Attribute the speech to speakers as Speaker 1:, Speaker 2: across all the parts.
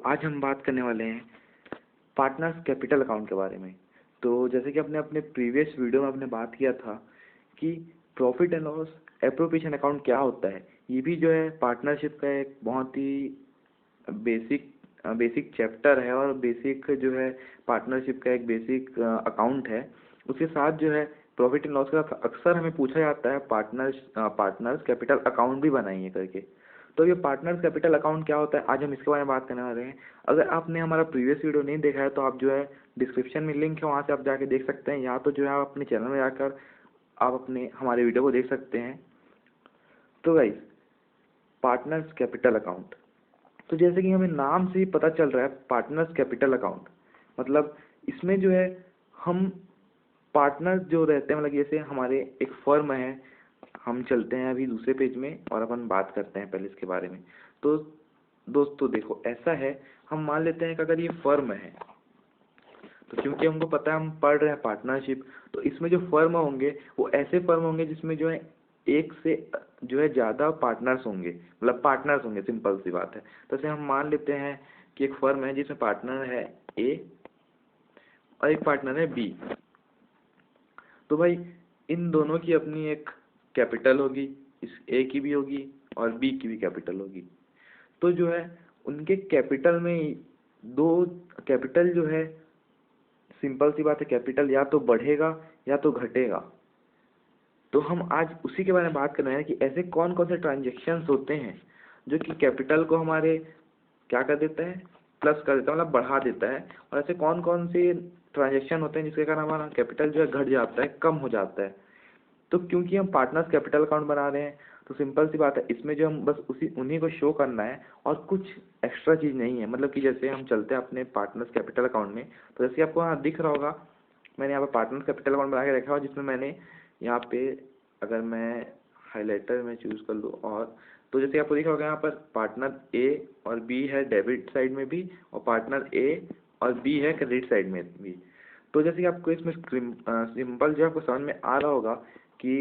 Speaker 1: आज हम बात करने वाले हैं पार्टनर्स कैपिटल अकाउंट के बारे में। तो जैसे कि अपने अपने प्रीवियस वीडियो में आपने बात किया था कि profit and loss appropriation account क्या होता है। ये भी जो है पार्टनरशिप का एक बहुत ही बेसिक चैप्टर है और बेसिक जो है पार्टनरशिप का एक बेसिक अकाउंट है। उसके साथ जो है प्रॉफिट एंड लॉस का अक्सर हमें पूछा जाता है पार्टनर्स कैपिटल अकाउंट भी बनाइए करके। तो ये पार्टनर्स कैपिटल अकाउंट क्या होता है, आज हम इसके बारे में बात करने वाले हैं। अगर आपने हमारा प्रीवियस वीडियो नहीं देखा है तो आप जो है डिस्क्रिप्शन में लिंक है, वहाँ से आप जाके देख सकते हैं, या तो जो है आप अपने चैनल में जाकर आप अपने हमारे वीडियो को देख सकते हैं। तो गाइस, पार्टनर्स कैपिटल अकाउंट, तो जैसे कि हमें नाम से ही पता चल रहा है पार्टनर्स कैपिटल अकाउंट मतलब इसमें जो है हम पार्टनर्स जो रहते हैं, मतलब जैसे हमारे एक फर्म है। हम चलते हैं अभी दूसरे पेज में और अपन बात करते हैं पहले इसके बारे में। तो दोस्तों देखो, ऐसा है, हम मान लेते हैं कि अगर ये फर्म है तो क्योंकि हमको पता है हम पढ़ रहे हैं पार्टनरशिप, तो इसमें जो फर्म होंगे वो ऐसे फर्म होंगे जिसमें जो है एक से जो है ज़्यादा पार्टनर्स होंगे, मतलब पार्टनर्स होंगे, सिंपल सी बात है। तो जैसे हम मान लेते हैं कि एक फर्म है जिसमें पार्टनर है ए और एक पार्टनर है बी। तो भाई इन दोनों की अपनी एक कैपिटल होगी, इस ए की भी होगी और बी की भी कैपिटल होगी। तो जो है उनके कैपिटल में दो कैपिटल जो है, सिंपल सी बात है, कैपिटल या तो बढ़ेगा या तो घटेगा। तो हम आज उसी के बारे में बात कर रहे हैं कि ऐसे कौन कौन से ट्रांजेक्शन्स होते हैं जो कि कैपिटल को हमारे क्या कर देता है, प्लस कर देता है, मतलब बढ़ा देता है। और ऐसे कौन कौन से ट्रांजेक्शन होते हैं जिसके कारण हमारा कैपिटल जो है घट जाता है, कम हो जाता है। तो क्योंकि हम पार्टनर्स कैपिटल अकाउंट बना रहे हैं तो सिंपल सी बात है, इसमें जो हम बस उन्हीं को शो करना है और कुछ एक्स्ट्रा चीज़ नहीं है। मतलब कि जैसे हम चलते हैं अपने पार्टनर्स कैपिटल अकाउंट में, तो जैसे आपको यहाँ दिख रहा होगा, मैंने यहाँ पर पार्टनर्स कैपिटल अकाउंट बना के रखा हुआ, जिसमें मैंने यहाँ पे, अगर मैं हाईलाइटर में चूज़ कर लूँ, और तो जैसे आपको दिख रहा होगा यहाँ पर पार्टनर ए और बी है डेबिट साइड में भी, और पार्टनर ए और बी है क्रेडिट साइड में भी। तो जैसे कि आपको इसमें सिंपल जो आपको समझ में आ रहा होगा कि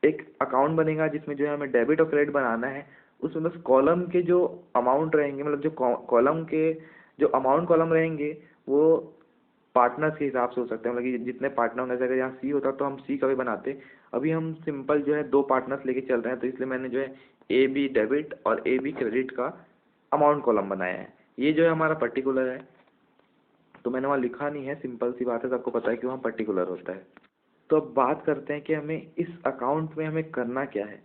Speaker 1: एक अकाउंट बनेगा जिसमें जो है हमें डेबिट और क्रेडिट बनाना है। उसमें बस कॉलम के जो अमाउंट रहेंगे, मतलब जो कॉलम के जो अमाउंट कॉलम रहेंगे वो पार्टनर्स के हिसाब से हो सकते हैं। मतलब कि जितने पार्टनर होंगे, अगर यहाँ सी होता तो हम सी का भी बनाते। अभी हम सिंपल जो है दो पार्टनर्स लेके चल रहे हैं, तो इसलिए मैंने जो है ए बी डेबिट और ए बी क्रेडिट का अमाउंट कॉलम बनाया है। ये जो है हमारा पर्टिकुलर है, तो मैंने वहाँ लिखा नहीं है, सिंपल सी बात है, सबको पता है कि वहाँ पर्टिकुलर होता है। तो अब बात करते हैं कि हमें इस अकाउंट में हमें करना क्या है।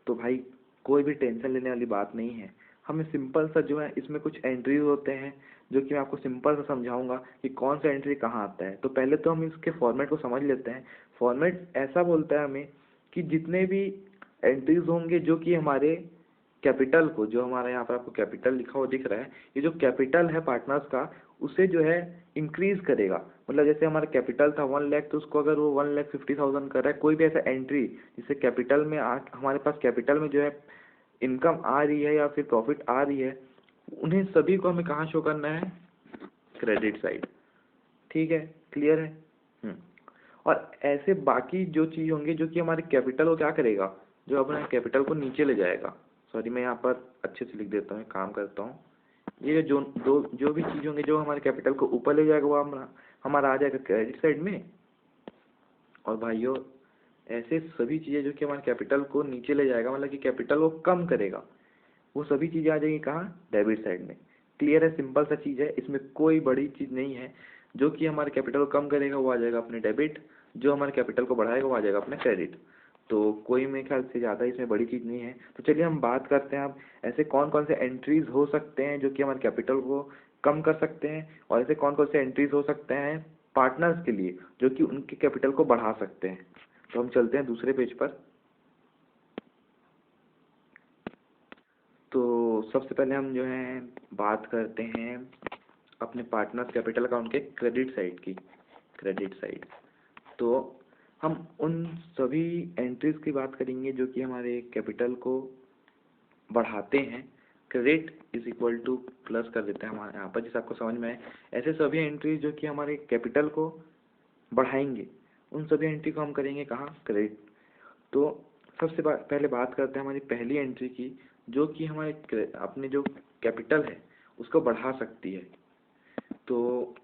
Speaker 1: तो भाई कोई भी टेंशन लेने वाली बात नहीं है। हमें सिंपल सा जो है इसमें कुछ एंट्रीज होते हैं जो कि मैं आपको सिंपल सा समझाऊंगा कि कौन सा एंट्री कहाँ आता है। तो पहले तो हम इसके फॉर्मेट को समझ लेते हैं। फॉर्मेट ऐसा बोलता है हमें कि जितने भी एंट्रीज होंगे जो कि हमारे कैपिटल को, जो हमारा यहाँ पर आपको कैपिटल लिखा हुआ दिख रहा है, ये जो कैपिटल है पार्टनर्स का, उसे जो है इंक्रीज करेगा। मतलब जैसे हमारा कैपिटल था 1 लाख, तो उसको अगर वो 1,50,000 कर रहा है, कोई भी ऐसा एंट्री जिससे कैपिटल में हमारे पास कैपिटल में जो है इनकम आ रही है या फिर प्रॉफिट आ रही है, उन्हें सभी को हमें कहाँ शो करना है, क्रेडिट साइड। ठीक है, क्लियर है। और ऐसे बाकी जो चीज़ होंगे जो कि हमारे कैपिटल को क्या करेगा, जो अपने कैपिटल को नीचे ले जाएगा। सॉरी, मैं यहाँ पर अच्छे से लिख देता हूँ, काम करता हूँ। ये जो भी चीज़ होंगे जो हमारे कैपिटल को ऊपर ले जाएगा, वो हमारा आ जाएगा क्रेडिट साइड में। और भाइयों, ऐसे सभी चीज़ें जो कि हमारे कैपिटल को नीचे ले जाएगा, मतलब कि कैपिटल को कम करेगा, वो सभी चीज़ें आ जाएंगी कहाँ, डेबिट साइड में। क्लियर है, सिंपल सा चीज़ है, इसमें कोई बड़ी चीज़ नहीं है। जो कि हमारे कैपिटल को कम करेगा वो आ जाएगा अपने डेबिट, जो हमारे कैपिटल को बढ़ाएगा वो आ जाएगा अपने क्रेडिट। तो कोई मेरे ख्याल से ज़्यादा इसमें बड़ी चीज़ नहीं है। तो चलिए हम बात करते हैं अब ऐसे कौन कौन से एंट्रीज हो सकते हैं जो कि हमारे कैपिटल को कम कर सकते हैं, और ऐसे कौन कौन से एंट्रीज हो सकते हैं पार्टनर्स के लिए जो कि उनके कैपिटल को बढ़ा सकते हैं। तो हम चलते हैं दूसरे पेज पर। तो सबसे पहले हम जो है बात करते हैं अपने पार्टनर्स कैपिटल अकाउंट के क्रेडिट साइड की, क्रेडिट साइड। तो हम उन सभी एंट्रीज की बात करेंगे जो कि हमारे कैपिटल को बढ़ाते हैं। Credit is equal two plus कर देते हैं हमारे यहाँ पर, जिससे आपको समझ में आए। ऐसे सभी एंट्रीज जो कि हमारे कैपिटल को बढ़ाएंगे, उन सभी एंट्री को हम करेंगे कहाँ, क्रेडिट। तो पहले बात करते हैं हमारी पहली एंट्री की, जो कि हमारे अपने जो कैपिटल है उसको बढ़ा सकती है। तो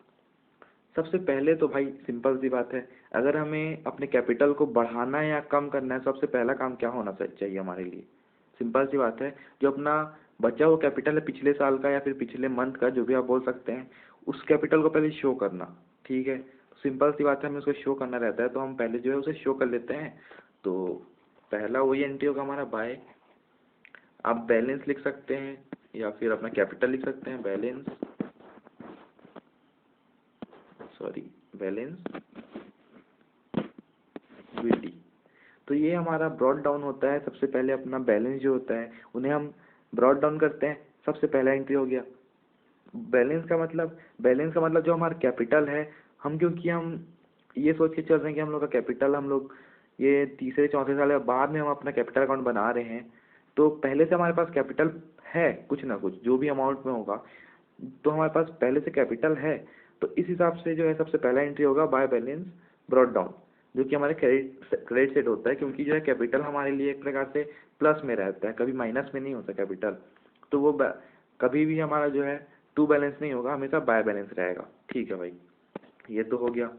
Speaker 1: सबसे पहले तो भाई सिंपल सी बात है, अगर हमें अपने कैपिटल को बढ़ाना है या कम करना है, सबसे पहला काम क्या होना चाहिए हमारे लिए? सिंपल सी बात है, जो अपना बचा हुआ कैपिटल है पिछले साल का या फिर पिछले मंथ का, जो भी आप बोल सकते हैं, उस कैपिटल को पहले शो करना। ठीक है, सिंपल सी बात है, हमें उसको शो करना रहता है, तो हम पहले जो है उसे शो कर लेते हैं। तो पहला वही एंट्री होगा हमारा बाय। आप बैलेंस लिख सकते हैं या फिर अपना कैपिटल लिख सकते हैं, बैलेंस, सॉरी, बैलेंस इक्विटी। तो ये हमारा ब्रॉड डाउन होता है। सबसे पहले अपना बैलेंस जो होता है उन्हें हम ब्रॉड डाउन करते हैं, सबसे पहला एंट्री हो गया। बैलेंस का मतलब जो हमारा कैपिटल है, हम क्योंकि हम ये सोच के चल रहे हैं कि हम लोग का कैपिटल, हम लोग ये तीसरे चौथे साल या बाद में हम अपना कैपिटल अकाउंट बना रहे हैं, तो पहले से हमारे पास कैपिटल है कुछ ना कुछ, जो भी अमाउंट में होगा, तो हमारे पास पहले से कैपिटल है। तो इस हिसाब से जो है सबसे पहला एंट्री होगा बाय बैलेंस ब्रॉड डाउन, जो कि हमारे क्रेडिट सेट होता है, क्योंकि जो है कैपिटल हमारे लिए एक प्रकार से प्लस में रहता है, कभी माइनस में नहीं होता कैपिटल। तो वो कभी भी हमारा जो है टू बैलेंस नहीं होगा, हमेशा बाय बैलेंस रहेगा। ठीक है भाई, ये तो हो गया।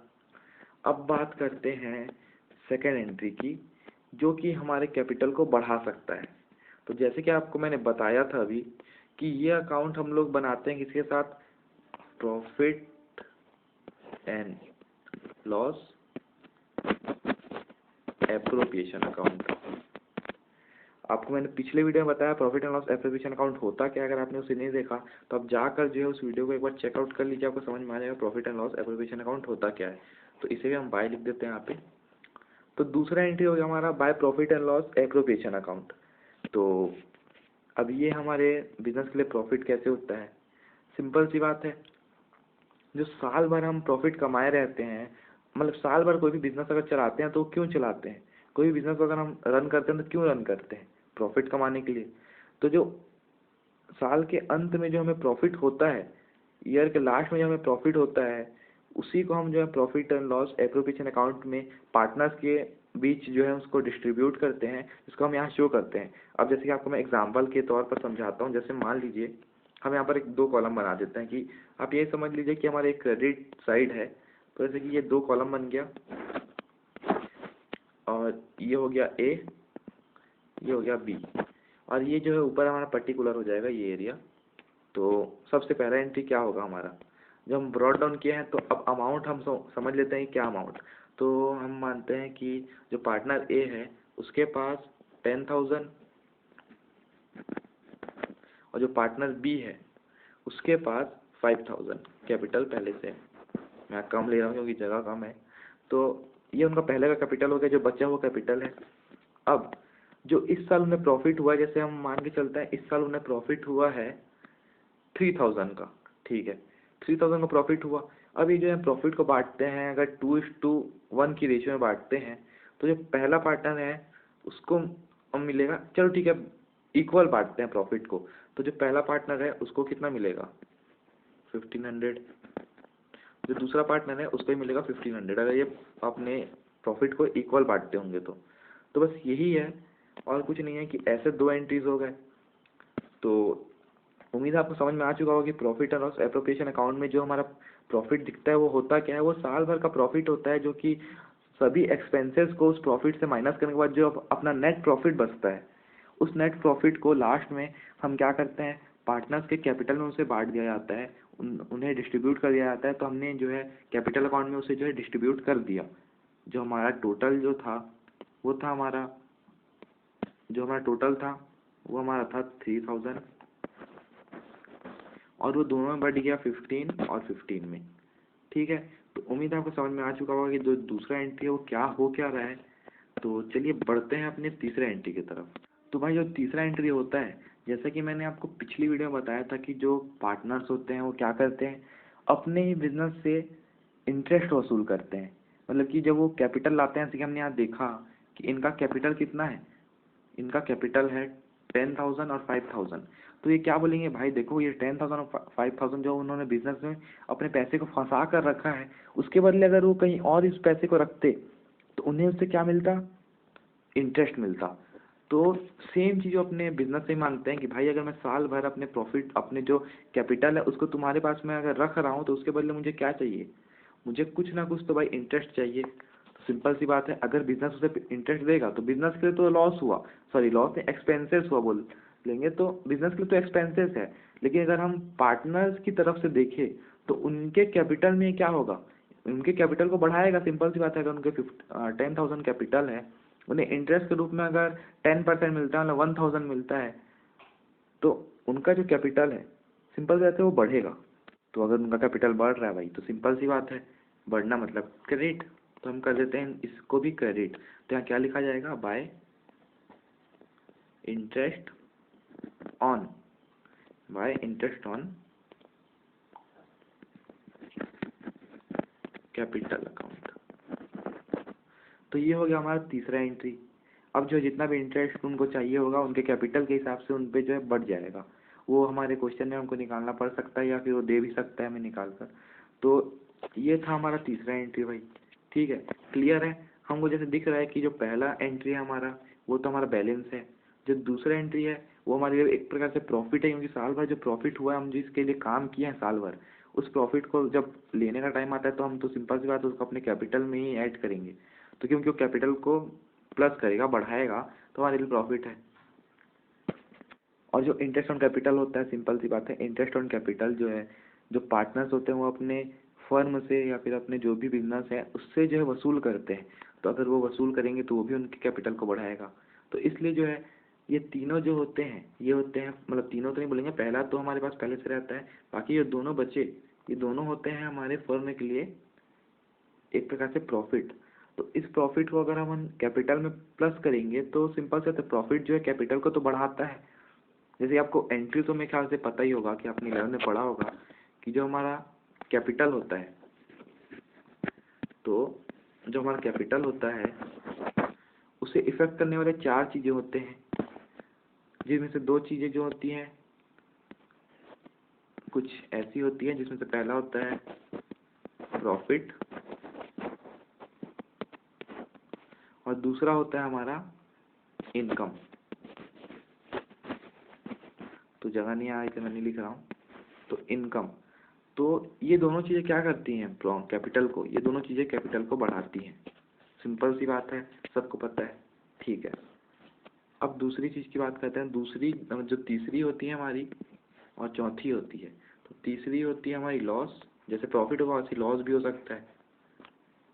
Speaker 1: अब बात करते हैं सेकेंड एंट्री की, जो कि हमारे कैपिटल को बढ़ा सकता है। तो जैसे कि आपको मैंने बताया था अभी कि ये अकाउंट हम लोग बनाते हैं किसके साथ? Profit and loss appropriation account. आपको मैंने पिछले वीडियो में बताया profit and loss appropriation account होता क्या। अगर आपने उसे नहीं देखा तो आप जाकर जो है उस वीडियो को एक बार चेकआउट कर लीजिए, आपको समझ में आ जाएगा profit and loss appropriation account होता क्या है। तो इसे भी हम बाय लिख देते हैं यहाँ पे। तो दूसरा एंट्री हो गया हमारा by profit and loss appropriation account. तो अब ये हमारे बिजनेस के लिए प्रॉफिट कैसे होता है? सिंपल सी बात है, जो साल भर हम प्रॉफिट कमाए रहते हैं, मतलब साल भर कोई भी बिजनेस अगर चलाते हैं तो क्यों चलाते हैं? कोई भी बिजनेस अगर हम रन करते हैं तो क्यों रन करते हैं? प्रॉफिट कमाने के लिए। तो जो साल के अंत में जो हमें प्रॉफिट होता है, ईयर के लास्ट में जो हमें प्रॉफिट होता है, उसी को हम जो है profit and loss appropriation account में पार्टनर्स के बीच जो है उसको डिस्ट्रीब्यूट करते हैं, जिसको हम यहाँ शो करते हैं। अब जैसे कि आपको मैं एग्जांपल के तौर पर समझाता हूँ। जैसे मान लीजिए हम यहाँ पर एक दो कॉलम बना देते हैं, कि आप ये समझ लीजिए कि हमारे एक क्रेडिट साइड है। तो जैसे कि ये दो कॉलम बन गया, और ये हो गया ए, ये हो गया बी, और ये जो है ऊपर हमारा पर्टिकुलर हो जाएगा ये एरिया। तो सबसे पहला एंट्री क्या होगा हमारा? जब हम ब्रॉड डाउन किए हैं तो अब अमाउंट हम समझ लेते हैं क्या अमाउंट। तो हम मानते हैं कि जो पार्टनर ए है उसके पास 10,000, और जो पार्टनर बी है उसके पास 5,000 कैपिटल पहले से है। मैं कम ले रहा हूँ क्योंकि जगह कम है। तो ये उनका पहले का कैपिटल हो गया, जो बचा हुआ कैपिटल है। अब जो इस साल उन्हें प्रॉफिट हुआ है, जैसे हम मान के चलते हैं इस साल उन्हें प्रॉफिट हुआ है 3,000 का। ठीक है, 3,000 का प्रॉफिट हुआ। अब ये जो है प्रॉफिट को बांटते हैं, अगर 2:1 की रेशियो में बांटते हैं, तो जो पहला पार्टनर है उसको मिलेगा, चलो ठीक है, इक्वल बांटते हैं प्रॉफिट को। तो जो पहला पार्टनर है उसको कितना मिलेगा? 1,500। जो दूसरा पार्टनर है उसको ही मिलेगा 1,500, अगर ये अपने प्रॉफिट को इक्वल बांटते होंगे तो बस यही है, और कुछ नहीं है, कि ऐसे दो एंट्रीज हो गए। तो उम्मीद है आपको समझ में आ चुका होगा कि profit and loss appropriation account में जो हमारा प्रॉफिट दिखता है वो होता क्या है। वो साल भर का प्रॉफिट होता है, जो कि सभी एक्सपेंसेस को उस प्रॉफिट से माइनस करने के बाद जो अपना नेट प्रॉफिट बचता है, उस नेट प्रॉफिट को लास्ट में हम क्या करते हैं, पार्टनर्स के कैपिटल में उसे बांट दिया जाता है, उन्हें डिस्ट्रीब्यूट कर दिया जाता है। तो हमने जो है कैपिटल अकाउंट में उसे जो है डिस्ट्रीब्यूट कर दिया। जो हमारा टोटल जो था वो था हमारा, जो हमारा टोटल था वो हमारा था 3,000, और वो दोनों में बढ़ गया 15 और 15 में। ठीक है, तो उम्मीद है आपको समझ में आ चुका होगा कि जो दूसरा एंट्री है वो क्या हो क्या रहा है। तो चलिए बढ़ते हैं अपने तीसरे एंट्री की तरफ। तो भाई जो तीसरा एंट्री होता है, जैसा कि मैंने आपको पिछली वीडियो में बताया था कि जो पार्टनर्स होते हैं वो क्या करते हैं, अपने ही बिजनेस से इंटरेस्ट वसूल करते हैं। मतलब कि जब वो कैपिटल लाते हैं, जैसे कि हमने यहाँ देखा कि इनका कैपिटल कितना है, इनका कैपिटल है 10,000 और 5,000। तो ये क्या बोलेंगे, भाई देखो ये 10,000 और 5,000 जो उन्होंने बिजनेस में अपने पैसे को फंसा कर रखा है, उसके बदले अगर वो कहीं और इस पैसे को रखते तो उन्हें उससे क्या मिलता? इंटरेस्ट मिलता। तो सेम चीज़ अपने बिजनेस से मांगते हैं कि भाई अगर मैं साल भर अपने प्रॉफिट, अपने जो कैपिटल है उसको तुम्हारे पास मैं अगर रख रहा हूँ तो उसके बदले मुझे क्या चाहिए, मुझे कुछ ना कुछ तो भाई इंटरेस्ट चाहिए। तो सिंपल सी बात है, अगर बिजनेस उसे इंटरेस्ट देगा तो बिजनेस के लिए तो लॉस हुआ, सॉरी लॉस नहीं, एक्सपेंसेस हुआ बोल लेंगे, तो बिजनेस के लिए तो एक्सपेंसेस है। लेकिन अगर हम पार्टनर्स की तरफ से देखें तो उनके कैपिटल में क्या होगा, उनके कैपिटल को बढ़ाएगा। सिंपल सी बात है, अगर उनके 10,000 कैपिटल है, उन्हें इंटरेस्ट के रूप में अगर 10% मिलता है, मतलब 1,000 मिलता है, तो उनका जो कैपिटल है सिंपल सी बात है वो बढ़ेगा। तो अगर उनका कैपिटल बढ़ रहा है भाई, तो सिंपल सी बात है, बढ़ना मतलब क्रेडिट। तो हम कर देते हैं इसको भी क्रेडिट। तो यहाँ क्या लिखा जाएगा, bye interest on, bye interest on capital account. तो ये हो गया हमारा तीसरा एंट्री। अब जो जितना भी इंटरेस्ट उनको चाहिए होगा उनके कैपिटल के हिसाब से उन पे जो है बढ़ जाएगा। वो हमारे क्वेश्चन में हमको निकालना पड़ सकता है या फिर वो दे भी सकता है हमें निकाल कर। तो ये था हमारा तीसरा एंट्री भाई। ठीक है, क्लियर है। हमको जैसे दिख रहा है कि जो पहला एंट्री है हमारा वो तो हमारा बैलेंस है, जो दूसरा एंट्री है वो हमारे लिए एक प्रकार से प्रॉफिट है, क्योंकि साल भर जो प्रॉफिट हुआ है, हम जिसके लिए काम किए हैं साल भर, उस प्रॉफिट को जब लेने का टाइम आता है तो हम तो सिंपल सी बात है उसको अपने कैपिटल में ही ऐड करेंगे। तो क्योंकि वो कैपिटल को प्लस करेगा, बढ़ाएगा, तो हमारे लिए प्रॉफिट है। और जो इंटरेस्ट ऑन कैपिटल होता है, सिंपल सी बात है, इंटरेस्ट ऑन कैपिटल जो है, जो पार्टनर्स होते हैं वो अपने फर्म से या फिर अपने जो भी बिजनेस है उससे जो है वसूल करते हैं। तो अगर वो वसूल करेंगे तो वो भी उनके कैपिटल को बढ़ाएगा। तो इसलिए जो है ये तीनों जो होते हैं, ये होते हैं, मतलब तीनों तो नहीं बोलेंगे, पहला तो हमारे पास पहले से रहता है, बाकी ये दोनों बचे, ये दोनों होते हैं हमारे फर्म के लिए एक प्रकार से प्रॉफिट। तो इस प्रॉफिट को अगर हम कैपिटल में प्लस करेंगे तो सिंपल से प्रॉफिट जो है कैपिटल को तो बढ़ाता है। जैसे आपको एंट्री तो मेरे ख्याल से पता ही होगा कि आपने 11 में पढ़ा होगा कि जो हमारा कैपिटल होता है, तो जो हमारा कैपिटल होता है उसे इफेक्ट करने वाले चार चीजें होते हैं, जिसमें से दो चीजें जो होती हैं कुछ ऐसी होती है, जिसमें से पहला होता है प्रॉफिट और दूसरा होता है हमारा इनकम। तो जगह नहीं आया मैं नहीं लिख रहा हूँ। तो इनकम, तो ये दोनों चीज़ें क्या करती हैं कैपिटल को, ये दोनों चीज़ें कैपिटल को बढ़ाती हैं। सिंपल सी बात है, सबको पता है। ठीक है, अब दूसरी चीज़ की बात करते हैं। दूसरी जो तीसरी होती है हमारी और चौथी होती है। तो तीसरी होती है हमारी लॉस, जैसे प्रॉफिट होगा वैसे लॉस भी हो सकता है,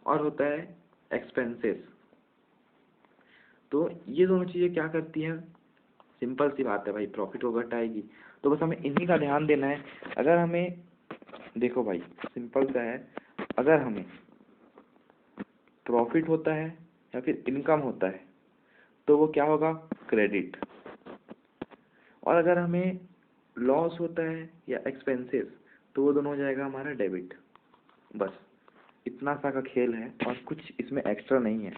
Speaker 1: और होता है एक्सपेंसेस। तो ये दोनों चीज़ें क्या करती हैं, सिंपल सी बात है भाई, प्रॉफिट को घटाएगी। तो बस हमें इन्हीं का ध्यान देना है। अगर हमें, देखो भाई सिंपल सा है, अगर हमें प्रॉफिट होता है या फिर इनकम होता है तो वो क्या होगा, क्रेडिट। और अगर हमें लॉस होता है या एक्सपेंसेस तो वो दोनों हो जाएगा हमारा डेबिट। बस इतना सा का खेल है और कुछ इसमें एक्स्ट्रा नहीं है।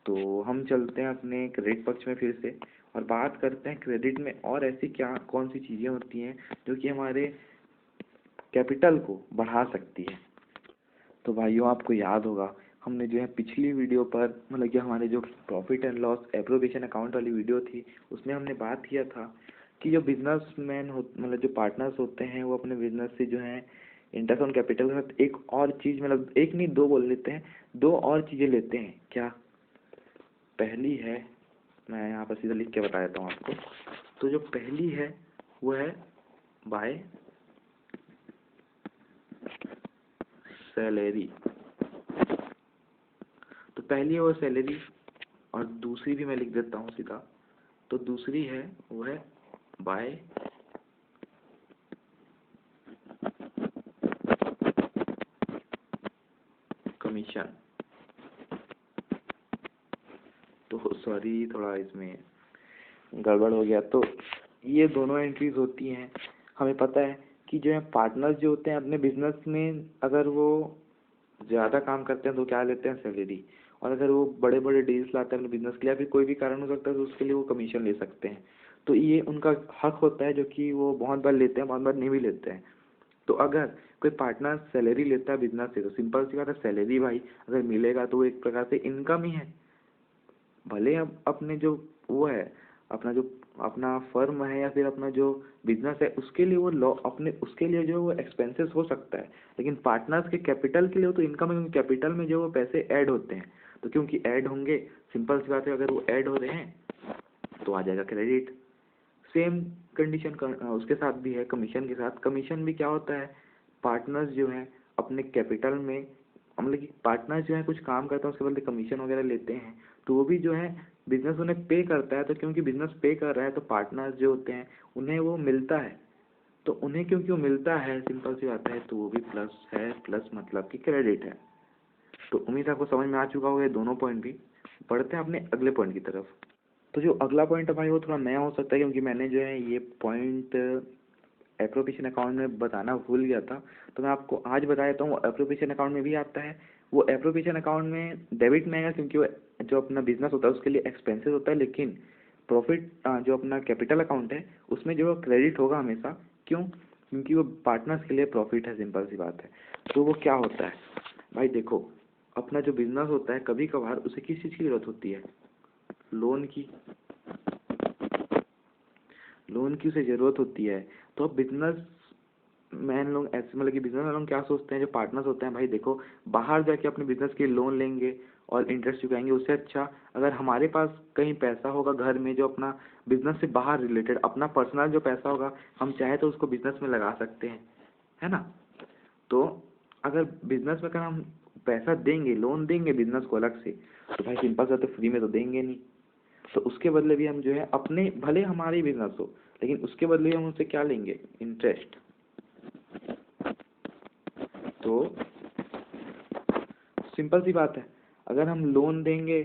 Speaker 1: तो हम चलते हैं अपने क्रेडिट पक्ष में फिर से और बात करते हैं क्रेडिट में और ऐसी क्या कौन सी चीज़ें होती हैं जो कि हमारे कैपिटल को बढ़ा सकती है। तो भाइयों आपको याद होगा हमने जो है पिछली वीडियो पर, मतलब कि हमारे जो profit and loss appropriation account वाली वीडियो थी उसमें हमने बात किया था कि जो बिजनेसमैन हो, मतलब जो पार्टनर्स होते हैं वो अपने बिजनेस से जो है इंटरेस्ट ऑन कैपिटल के साथ एक और चीज़, मतलब एक नहीं दो बोल लेते हैं, दो और चीज़ें लेते हैं। क्या, पहली है, मैं यहाँ पर सीधा लिख के बता देता हूँ आपको। तो जो पहली है वो है बाय सैलरी। तो पहली है वो सैलरी, और दूसरी भी मैं लिख देता हूँ सीधा। तो दूसरी है वो है बाय कमीशन। तो सॉरी थोड़ा इसमें गड़बड़ हो गया। तो ये दोनों एंट्रीज होती हैं। हमें पता है कि जो है पार्टनर्स जो होते हैं अपने बिजनेस में, अगर वो ज़्यादा काम करते हैं तो क्या लेते हैं, सैलरी। और अगर वो बड़े बड़े डील्स लाते हैं अपने बिजनेस के लिए, या फिर कोई भी कारण हो सकता है तो उसके लिए वो कमीशन ले सकते हैं। तो ये उनका हक होता है जो कि वो बहुत बार लेते हैं, बहुत बार नहीं भी लेते हैं। तो अगर कोई पार्टनर सैलरी लेता है बिजनेस से तो सिंपल सी बात है, सैलरी भाई अगर मिलेगा तो वो एक प्रकार से इनकम ही है। भले अब अपने जो वो है अपना जो अपना फर्म है या फिर अपना जो बिजनेस है उसके लिए वो लॉ अपने उसके लिए जो वो एक्सपेंसेस हो सकता है, लेकिन पार्टनर्स के कैपिटल के लिए तो इनकम है, क्योंकि कैपिटल में जो वो पैसे ऐड होते हैं, तो क्योंकि ऐड होंगे, सिंपल सी बात है, अगर वो ऐड हो रहे हैं तो आ जाएगा क्रेडिट। सेम कंडीशन उसके साथ भी है, कमीशन के साथ। कमीशन भी क्या होता है, पार्टनर्स जो हैं अपने कैपिटल में, मतलब कि पार्टनर्स जो है कुछ काम करते हैं उसके बदले कमीशन वगैरह लेते हैं, तो वो भी जो है बिजनेस उन्हें पे करता है, तो क्योंकि बिजनेस पे कर रहा है तो पार्टनर्स जो होते हैं उन्हें वो मिलता है, तो उन्हें क्योंकि वो मिलता है, सिंपल सी बात है, तो वो भी प्लस है, प्लस मतलब कि क्रेडिट है। तो उम्मीद है आपको समझ में आ चुका होगा ये दोनों पॉइंट भी। बढ़ते हैं अपने अगले पॉइंट की तरफ। तो जो अगला पॉइंट है भाई वो थोड़ा नया हो सकता है, क्योंकि मैंने जो है ये पॉइंट एप्रोप्रिएशन अकाउंट में बताना भूल गया था, तो मैं आपको आज बता देता हूँ। एप्रोप्रिएशन अकाउंट में भी आता है, वो एप्रोप्रिएशन अकाउंट में डेबिट में आएगा, क्योंकि वो जो अपना बिजनेस होता है उसके लिए एक्सपेंसेस होता है, लेकिन प्रॉफिट जो अपना कैपिटल अकाउंट है उसमें जो क्रेडिट होगा हमेशा। क्यों? क्योंकि वो पार्टनर्स के लिए प्रॉफिट है, सिंपल सी बात है। तो वो क्या होता है भाई, देखो अपना जो बिजनेस होता है कभी कभार उसे किस चीज़ की जरूरत होती है, लोन की। लोन की उसे ज़रूरत होती है। तो अब बिजनेस मैन लोग ऐसे, मतलब कि बिजनेस लोग क्या सोचते हैं, जो पार्टनर्स होते हैं, भाई देखो बाहर जाके अपने बिजनेस के लोन लेंगे और इंटरेस्ट चुकाएंगे, उससे अच्छा अगर हमारे पास कहीं पैसा होगा घर में जो अपना बिजनेस से बाहर रिलेटेड अपना पर्सनल जो पैसा होगा, हम चाहे तो उसको बिजनेस में लगा सकते हैं, है ना। तो अगर बिजनेस में अगर हम पैसा देंगे, लोन देंगे बिजनेस को अलग से, तो भाई सिंपल सा तो फ्री में तो देंगे नहीं। तो उसके बदले भी हम जो है अपने, भले हमारी बिजनेस हो, लेकिन उसके बदले हम उनसे क्या लेंगे, इंटरेस्ट। तो सिंपल सी बात है, अगर हम लोन देंगे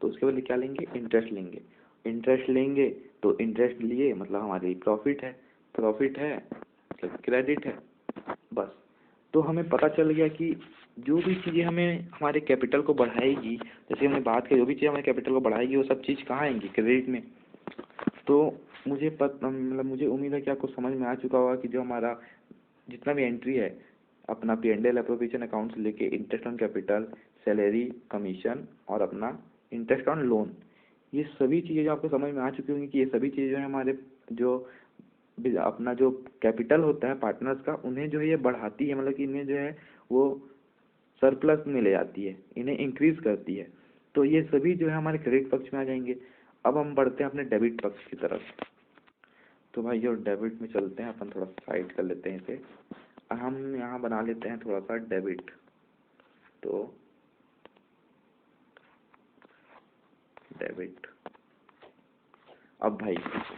Speaker 1: तो उसके बदले क्या लेंगे, इंटरेस्ट लेंगे। इंटरेस्ट लेंगे तो इंटरेस्ट लिए मतलब हमारी प्रॉफिट है, प्रॉफिट है मतलब क्रेडिट है, बस। तो हमें पता चल गया कि जो भी चीज़ें हमें हमारे कैपिटल को बढ़ाएगी, जैसे हमने बात की जो भी चीज़ हमारे कैपिटल को बढ़ाएगी वो सब चीज़ कहाँ आएंगी, क्रेडिट में। तो मतलब मुझे उम्मीद है कि आपको समझ में आ चुका होगा कि जो हमारा जितना भी एंट्री है अपना P&L एप्रोप्रिएशन अकाउंट से लेके interest on capital, salary, commission और अपना इंटरेस्ट ऑन लोन, ये सभी चीज़ें जो आपको समझ में आ चुकी होंगी कि ये सभी चीज़ें जो है हमारे जो अपना जो कैपिटल होता है पार्टनर्स का, उन्हें जो है ये बढ़ाती है, मतलब कि इन्हें जो है वो सरप्लस में ले जाती है, इन्हें इंक्रीज करती है। तो ये सभी जो है हमारे क्रेडिट पक्ष में आ जाएंगे। अब हम बढ़ते हैं अपने डेबिट पक्ष की तरफ। तो भाई जो डेबिट में चलते हैं, अपन थोड़ा साइड कर लेते हैं इसे, हम यहाँ बना लेते हैं थोड़ा सा डेबिट। तो डेबिट, अब भाई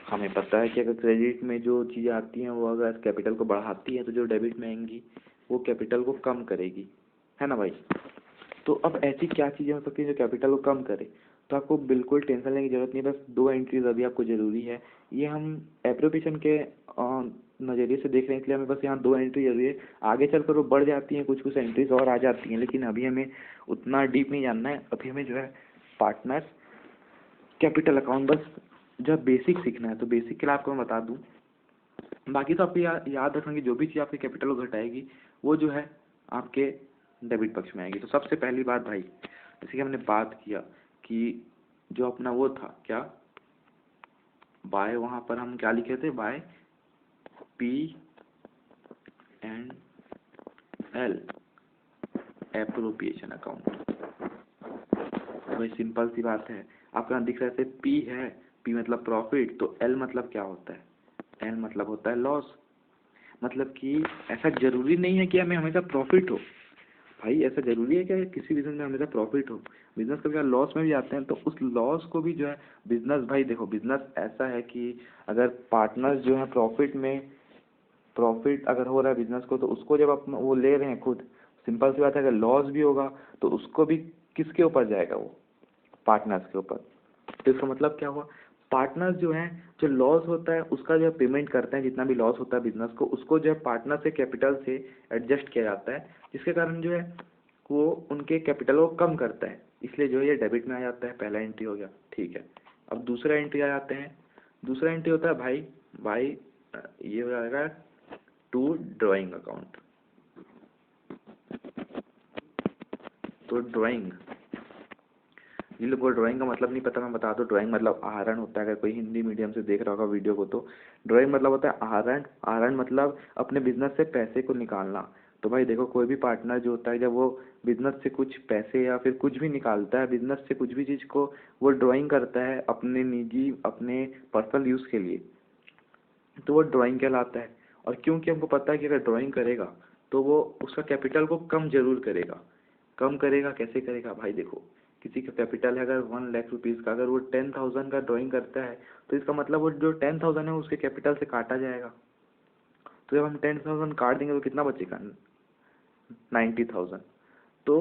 Speaker 1: हमें पता है कि अगर क्रेडिट में जो चीज़ें आती हैं वो अगर कैपिटल को बढ़ाती है, तो जो डेबिट में आएंगी वो कैपिटल को कम करेगी, है ना भाई। तो अब ऐसी क्या चीज़ें हो सकती है जो कैपिटल को कम करे। तो आपको बिल्कुल टेंशन लेने की जरूरत नहीं है, बस दो एंट्रीज अभी आपको ज़रूरी है। ये हम एप्रोप्रिएशन के नज़रिए से देख रहे हैं, इसलिए हमें बस यहाँ दो एंट्री जरूरी है। आगे चलकर वो बढ़ जाती हैं, कुछ कुछ एंट्रीज और आ जाती हैं, लेकिन अभी हमें उतना डीप नहीं जानना है। अभी हमें जो है पार्टनर्स कैपिटल अकाउंट बस जो बेसिक सीखना है। तो बेसिक के लिए आपको मैं बता दूं, बाकी तो आपको याद रखना कि जो भी चीज़ आपके कैपिटल को घटाएगी वो जो है आपके डेबिट पक्ष में आएगी। तो सबसे पहली बात भाई, जैसे कि हमने बात किया कि जो अपना वो था क्या, बाय, वहाँ पर हम क्या लिखे थे, बाय P&L एप्रोप्रिएशन अकाउंट। भाई सिंपल सी बात है, आपके यहाँ दिख रहा है पी है, पी मतलब प्रॉफिट, तो एल मतलब क्या होता है, एल मतलब होता है लॉस। मतलब कि ऐसा जरूरी नहीं है कि हमें हमेशा प्रॉफिट हो, भाई ऐसा जरूरी है कि किसी बिजनेस में हमेशा प्रॉफिट हो। बिजनेस कभी कभी लॉस में भी आते हैं, तो उस लॉस को भी जो है बिजनेस, भाई देखो बिजनेस ऐसा है कि अगर पार्टनर्स जो है प्रॉफिट में, प्रॉफिट अगर हो रहा है बिजनेस को, तो उसको जब अपना वो ले रहे हैं खुद, सिंपल सी बात है, अगर लॉस भी होगा तो उसको भी किसके ऊपर जाएगा, वो पार्टनर्स के ऊपर। तो इसका मतलब क्या हुआ, पार्टनर्स जो है जो लॉस होता है उसका जो है पेमेंट करते हैं, जितना भी लॉस होता है बिजनेस को उसको जो है पार्टनर से कैपिटल से एडजस्ट किया जाता है, जिसके कारण जो है वो उनके कैपिटल को कम करता है, इसलिए जो है ये डेबिट में आ जाता है। पहला एंट्री हो गया, ठीक है। अब दूसरा एंट्री आ जाते हैं। दूसरा एंट्री होता है भाई, भाई ये हो जाएगा टू ड्राइंग अकाउंट। तो ड्राइंग, जिन लोगों को ड्राइंग का मतलब नहीं पता मैं बता दूं, ड्राइंग मतलब आहरण होता है। अगर कोई हिंदी मीडियम से देख रहा होगा वीडियो को तो ड्राइंग मतलब होता है आहरण। आहरण मतलब अपने बिजनेस से पैसे को निकालना। तो भाई देखो, कोई भी पार्टनर जो होता है जब वो बिजनेस से कुछ पैसे या फिर कुछ भी निकालता है, बिजनेस से कुछ भी चीज़ को वो ड्राइंग करता है अपने निजी अपने पर्सनल यूज़ के लिए, तो वो ड्राइंग कहलाता है। और क्योंकि हमको पता है कि अगर ड्राइंग करेगा तो वो उसका कैपिटल को कम जरूर करेगा। कम करेगा कैसे करेगा भाई देखो, किसी का कैपिटल है अगर 1 लाख रुपीज़ का, अगर वो 10,000 का ड्राइंग करता है तो इसका मतलब वो जो 10,000 है उसके कैपिटल से काटा जाएगा। तो जब हम 10,000 काट देंगे तो कितना बचेगा? 90,000। तो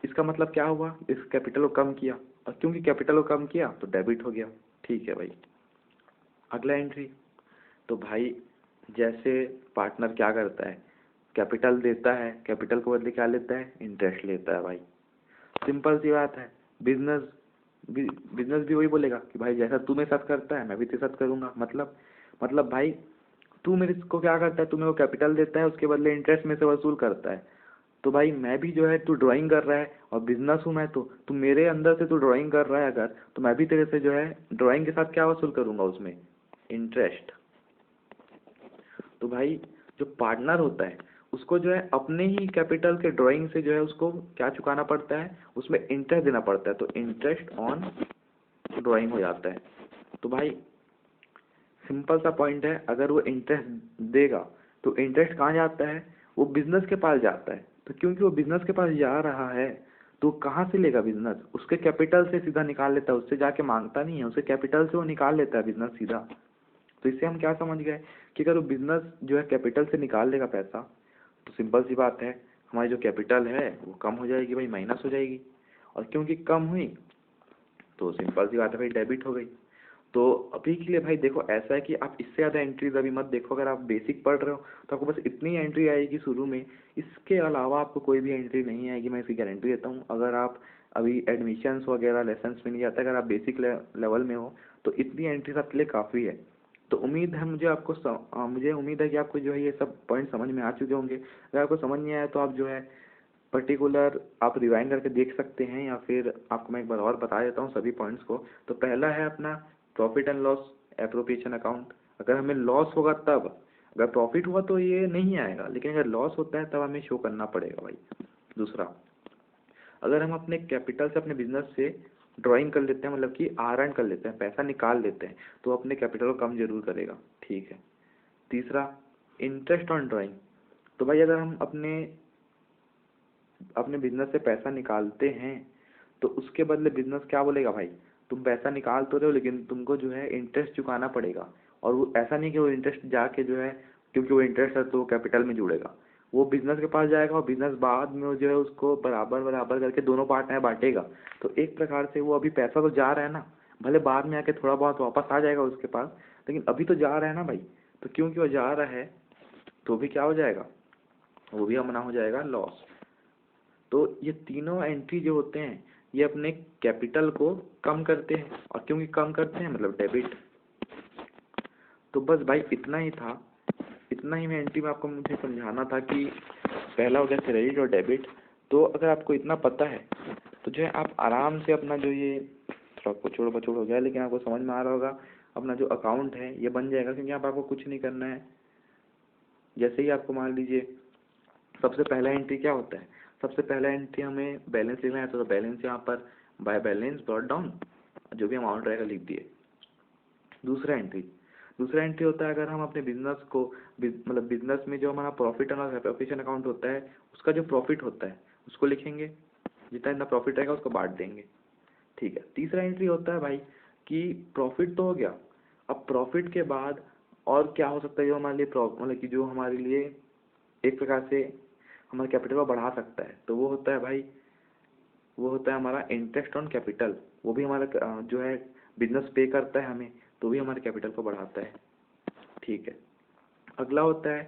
Speaker 1: इसका मतलब क्या हुआ, इस कैपिटल को कम किया, और क्योंकि कैपिटल को कम किया तो डेबिट हो गया। ठीक है भाई, अगला एंट्री। तो भाई जैसे पार्टनर क्या करता है, कैपिटल देता है, कैपिटल को बदले क्या लेता है? इंटरेस्ट लेता है भाई। सिंपल सी बात है। बिजनेस बिजनेस भी वही बोलेगा कि भाई जैसा तू मेरे साथ करता है मैं भी तेरे साथ करूंगा। मतलब भाई तू मेरे को क्या करता है, तू मेरे को कैपिटल देता है, उसके बदले इंटरेस्ट में से वसूल करता है। तो भाई मैं भी जो है, तू ड्राइंग कर रहा है और बिजनेस हूँ मैं, तो तू मेरे अंदर से तू ड्राइंग कर रहा है अगर, तो मैं भी तेरे से जो है ड्राइंग के साथ क्या वसूल करूंगा उसमें? इंटरेस्ट। तो भाई जो पार्टनर होता है उसको जो है अपने ही कैपिटल के ड्राइंग से जो है उसको क्या चुकाना पड़ता है? उसमें इंटरेस्ट देना पड़ता है। तो इंटरेस्ट ऑन ड्राइंग हो जाता है। तो भाई सिंपल सा पॉइंट है, अगर वो इंटरेस्ट देगा तो इंटरेस्ट कहाँ जाता है? वो बिजनेस के पास जाता है। तो क्योंकि वो बिजनेस के पास जा रहा है तो कहाँ से लेगा बिजनेस? उसके कैपिटल से सीधा निकाल लेता है, उससे जाके मांगता नहीं है, उसके कैपिटल से वो निकाल लेता है बिजनेस सीधा। तो इससे हम क्या समझ गए कि अगर वो बिजनेस जो है कैपिटल से निकाल लेगा पैसा, तो सिंपल सी बात है, हमारी जो कैपिटल है वो कम हो जाएगी भाई, माइनस हो जाएगी। और क्योंकि कम हुई तो सिंपल सी बात है भाई, डेबिट हो गई। तो अभी के लिए भाई देखो, ऐसा है कि आप इससे ज़्यादा एंट्रीज अभी मत देखो। अगर आप बेसिक पढ़ रहे हो तो आपको बस इतनी एंट्री आएगी शुरू में, इसके अलावा आपको कोई भी एंट्री नहीं आएगी, मैं इसकी गारंटी देता हूँ। अगर आप अभी एडमिशन्स वगैरह लेसन्स में नहीं जाते, अगर आप बेसिक लेवल में हो तो इतनी एंट्रीज आपके लिए काफ़ी है। तो उम्मीद है मुझे आपको मुझे उम्मीद है कि आपको जो है ये सब पॉइंट समझ में आ चुके होंगे। अगर आपको समझ नहीं आया तो आप जो है पर्टिकुलर आप रिवाइंड करके देख सकते हैं, या फिर आपको मैं एक बार और बता देता हूँ सभी पॉइंट्स को। तो पहला है अपना profit and loss appropriation account. अगर हमें लॉस होगा तब, अगर प्रॉफिट हुआ तो ये नहीं आएगा, लेकिन अगर लॉस होता है तब हमें शो करना पड़ेगा भाई। दूसरा, अगर हम अपने कैपिटल से अपने बिजनेस से ड्राइंग कर लेते हैं, मतलब कि आहरण कर लेते हैं, पैसा निकाल लेते हैं, तो अपने कैपिटल को कम जरूर करेगा। ठीक है। तीसरा, इंटरेस्ट ऑन ड्राइंग। तो भाई अगर हम अपने अपने बिजनेस से पैसा निकालते हैं तो उसके बदले बिजनेस क्या बोलेगा भाई, तुम पैसा निकाल तो रहे हो लेकिन तुमको जो है इंटरेस्ट चुकाना पड़ेगा। और वो ऐसा नहीं कि वो इंटरेस्ट जाके जो है, क्योंकि वो इंटरेस्ट है तो वो कैपिटल में जुड़ेगा, वो बिजनेस के पास जाएगा और बिजनेस बाद में वो जो है उसको बराबर बराबर करके दोनों पार्ट में बांटेगा। तो एक प्रकार से वो अभी पैसा तो जा रहा है ना, भले बाद में आके थोड़ा बहुत वापस आ जाएगा उसके पास, लेकिन अभी तो जा रहा है ना भाई। तो क्योंकि वो जा रहा है तो भी क्या हो जाएगा, वो भी अपना हो जाएगा लॉस। तो ये तीनों एंट्री जो होते हैं ये अपने कैपिटल को कम करते हैं, और क्योंकि कम करते हैं मतलब डेबिट। तो बस भाई इतना ही था, इतना ही मैं एंट्री में आपको मुझे समझाना था कि पहला हो गया क्रेडिट और डेबिट। तो अगर आपको इतना पता है तो जो है आप आराम से अपना जो ये थोड़ा कुचोड़ बचोड़ हो गया लेकिन आपको समझ में आ रहा होगा, अपना जो अकाउंट है ये बन जाएगा। क्योंकि यहाँ पर आपको कुछ नहीं करना है। जैसे ही आपको मान लीजिए सबसे पहला एंट्री क्या होता है, सबसे पहला एंट्री हमें बैलेंस लिखना है, तो बैलेंस यहाँ पर बाय बैलेंस ब्रॉट डाउन जो भी अमाउंट रहेगा लिख दिए। दूसरा एंट्री होता है अगर हम अपने बिजनेस को मतलब बिजनेस में जो हमारा profit and loss appropriation account होता है उसका जो प्रॉफिट होता है उसको लिखेंगे, जितना इतना प्रॉफिट रहेगा उसको बांट देंगे। ठीक है। तीसरा एंट्री होता है भाई कि प्रॉफिट तो हो गया, अब प्रॉफिट के बाद और क्या हो सकता है जो हमारे लिए मतलब कि जो हमारे लिए एक प्रकार से हमारे कैपिटल को बढ़ा सकता है, तो वो होता है भाई, वो होता है हमारा इंटरेस्ट ऑन कैपिटल। वो भी हमारा जो है बिजनेस पे करता है हमें, तो भी हमारे कैपिटल को बढ़ाता है। ठीक है। अगला होता है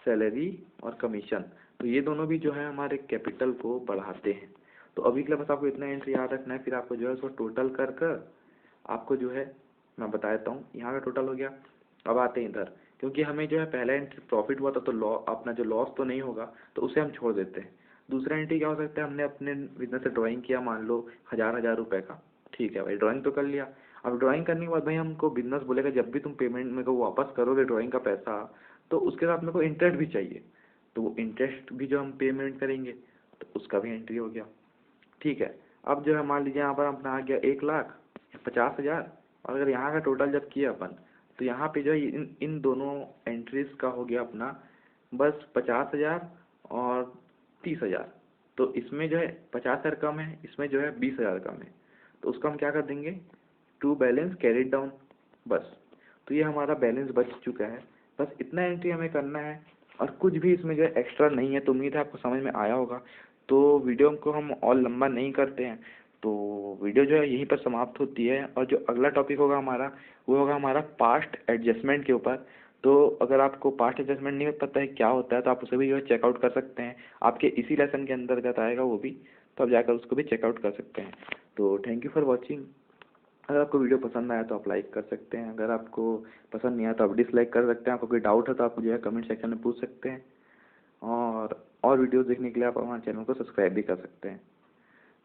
Speaker 1: सैलरी और कमीशन। तो ये दोनों भी जो है हमारे कैपिटल को बढ़ाते हैं। तो अभी के लिए बस आपको इतना एंट्री याद रखना है, फिर आपको जो है उसको टोटल कर कर आपको जो है मैं बता देता हूँ। यहाँ का टोटल हो गया। अब आते हैं इधर, क्योंकि हमें जो है पहला एंट्री प्रॉफिट हुआ था तो अपना जो लॉस तो नहीं होगा तो उसे हम छोड़ देते हैं। दूसरा एंट्री क्या हो सकता है, हमने अपने बिजनेस से ड्राइंग किया मान लो 1000 रुपए का, ठीक है भाई, ड्राइंग तो कर लिया। अब ड्राइंग करने के बाद भाई हमको बिजनेस बोलेगा जब भी तुम पेमेंट मेरे को वापस करोगे ड्राइंग का पैसा, तो उसके साथ मेरे को इंटरेस्ट भी चाहिए। तो वो इंटरेस्ट भी जो हम पेमेंट करेंगे तो उसका भी एंट्री हो गया। ठीक है। अब जो है मान लीजिए यहाँ पर अपना आ गया 1 लाख या 50 हज़ार, और अगर यहाँ का टोटल जब किया अपन, तो यहाँ पे जो है इन इन दोनों एंट्रीज का हो गया अपना बस 50 हज़ार और 30 हज़ार। तो इसमें जो है 50 हज़ार कम है, इसमें जो है 20 हज़ार कम है। तो उसको हम क्या कर देंगे, टू बैलेंस कैरिड डाउन, बस। तो ये हमारा बैलेंस बच चुका है। बस इतना एंट्री हमें करना है, और कुछ भी इसमें जो है एक्स्ट्रा नहीं है। तो उम्मीद है आपको समझ में आया होगा। तो वीडियो को हम और लंबा नहीं करते हैं, तो वीडियो जो है यहीं पर समाप्त होती है। और जो अगला टॉपिक होगा हमारा, वो होगा हमारा पास्ट एडजस्टमेंट के ऊपर। तो अगर आपको पास्ट एडजस्टमेंट नहीं पता है क्या होता है, तो आप उसे भी जो है चेकआउट कर सकते हैं। आपके इसी लेसन के अंतर्गत आएगा वो भी, तो आप जाकर उसको भी चेकआउट कर सकते हैं। तो थैंक यू फॉर वॉचिंग। अगर आपको वीडियो पसंद आया तो आप लाइक कर सकते हैं, अगर आपको पसंद नहीं आया तो आप डिसलाइक कर सकते हैं। आपको कोई डाउट है तो आप मुझे जो है कमेंट सेक्शन में पूछ सकते हैं। और वीडियोस देखने के लिए आप हमारे चैनल को सब्सक्राइब भी कर सकते हैं।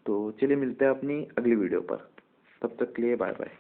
Speaker 1: तो चलिए मिलते हैं अपनी अगली वीडियो पर, तब तक के लिए बाय बाय।